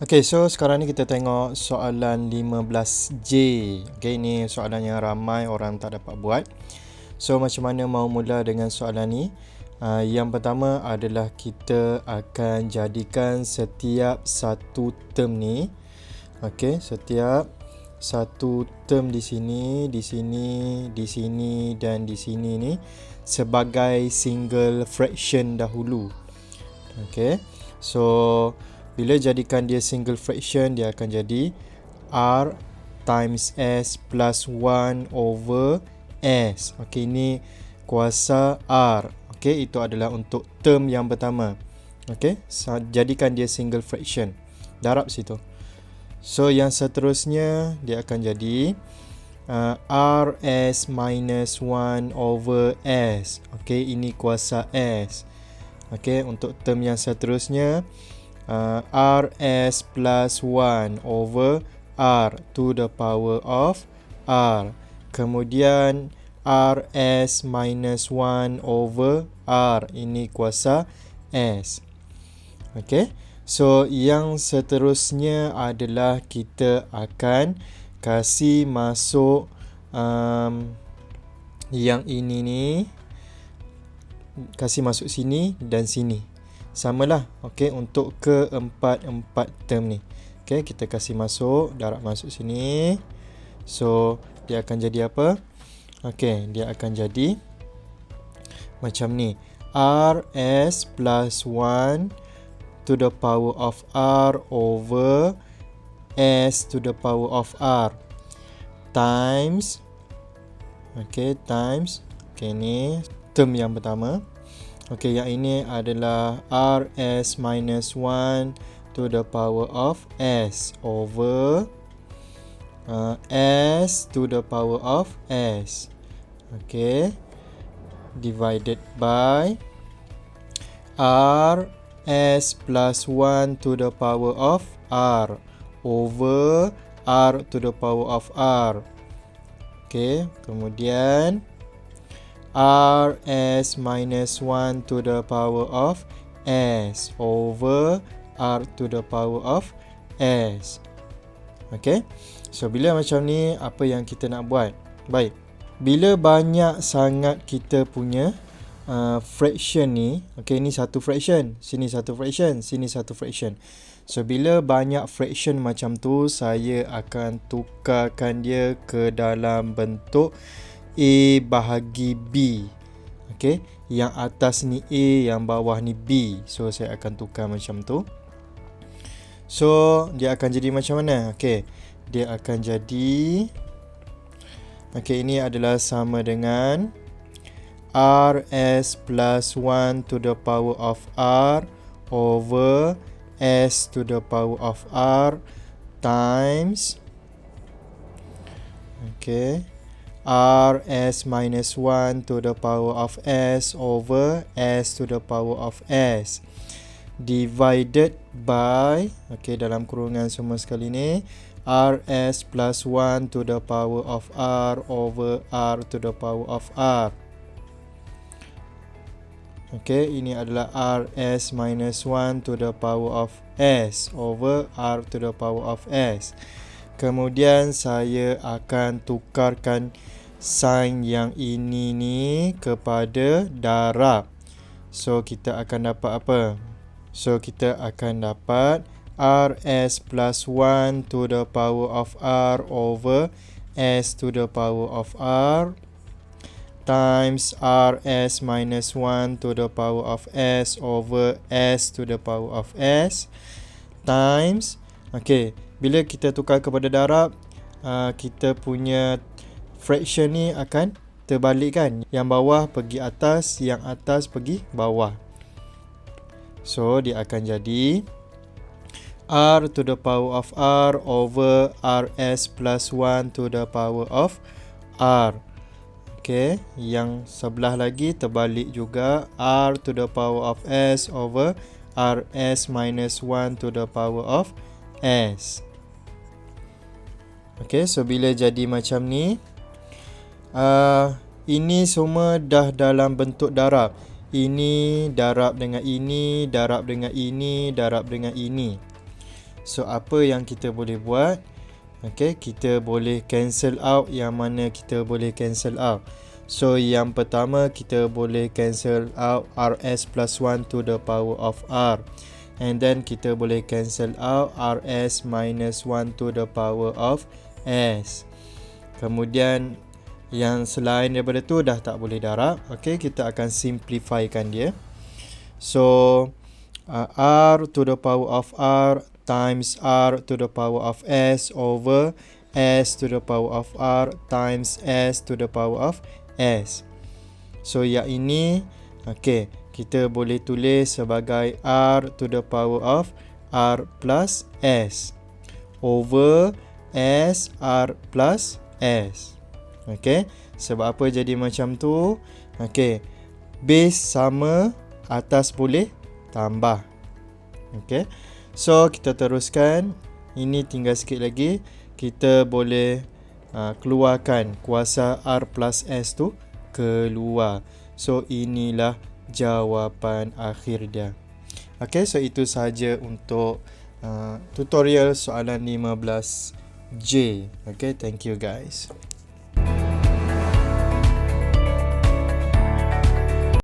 Okay, so sekarang ni kita tengok soalan 15J. Okay, ini soalan yang ramai orang tak dapat buat. So, macam mana mau mula dengan soalan ni? Yang pertama adalah kita akan jadikan setiap satu term ni, okay, setiap satu term di sini, di sini, di sini dan di sini ni sebagai single fraction dahulu. Okay, so bila jadikan dia single fraction, dia akan jadi R times S plus 1 over S. Okay, ini kuasa R. Okay, itu adalah untuk term yang pertama. Okay, jadikan dia single fraction. Darab situ. So, yang seterusnya, dia akan jadi RS minus 1 over S. Okay, ini kuasa S. Okay, untuk term yang seterusnya, RS plus 1 over R to the power of R. Kemudian RS minus 1 over R. Ini kuasa S. Okay. So, yang seterusnya adalah kita akan kasih masuk yang ini ni. Kasih masuk sini dan sini. Samalah, okey, untuk keempat-empat term ni. Okey, kita kasih masuk, darab masuk sini. So, dia akan jadi apa? Okey, dia akan jadi macam ni. RS plus 1 to the power of R over S to the power of R times, okey, times, okey, ni term yang pertama. Okey, yang ini adalah RS minus 1 to the power of S over S to the power of S. Okey, divided by RS plus 1 to the power of R over R to the power of R. Okey, kemudian RS minus 1 to the power of S over R to the power of S. Okay, so bila macam ni, apa yang kita nak buat? Baik, bila banyak sangat kita punya fraction ni, okay, ni satu fraction, sini satu fraction, sini satu fraction. So, bila banyak fraction macam tu, saya akan tukarkan dia ke dalam bentuk A bahagi B. Okay, yang atas ni A, yang bawah ni B. So, saya akan tukar macam tu. So, dia akan jadi macam mana? Okay, dia akan jadi, okay, ini adalah sama dengan RS plus 1 to the power of R over S to the power of R times, okay, RS minus 1 to the power of S over S to the power of S divided by, okay, dalam kurungan semua sekali ni, RS plus 1 to the power of R over R to the power of R. Okay, ini adalah RS minus 1 to the power of S over R to the power of S. Kemudian saya akan tukarkan sign yang ini ni kepada darab. So, kita akan dapat apa? So, kita akan dapat RS plus 1 to the power of R over S to the power of R times RS minus 1 to the power of S over S to the power of S times, okay, bila kita tukar kepada darab, kita punya fraction ni akan terbalik kan. Yang bawah pergi atas, yang atas pergi bawah. So, dia akan jadi R to the power of R over RS plus 1 to the power of R. Okay, yang sebelah lagi terbalik juga, R to the power of S over RS minus 1 to the power of S. Okay, so bila jadi macam ni, ini semua dah dalam bentuk darab. Ini darab dengan ini, darab dengan ini, darab dengan ini. So apa yang kita boleh buat? Okay, kita boleh cancel out yang mana kita boleh cancel out. So yang pertama kita boleh cancel out rs plus 1 to the power of r. And then kita boleh cancel out rs minus 1 to the power of s. Kemudian yang selain daripada tu dah tak boleh darab. Okay, kita akan simplifykan dia. So r to the power of r times r to the power of s over s to the power of r times s to the power of s. So yang ini kita boleh tulis sebagai r to the power of r plus s over s r plus s. Sebab apa jadi macam tu? Base sama, atas boleh tambah. So kita teruskan. Ini tinggal sikit lagi. Kita boleh keluarkan kuasa R plus S tu keluar. So inilah jawapan akhir dia. So itu sahaja untuk tutorial soalan 15J. Thank you guys.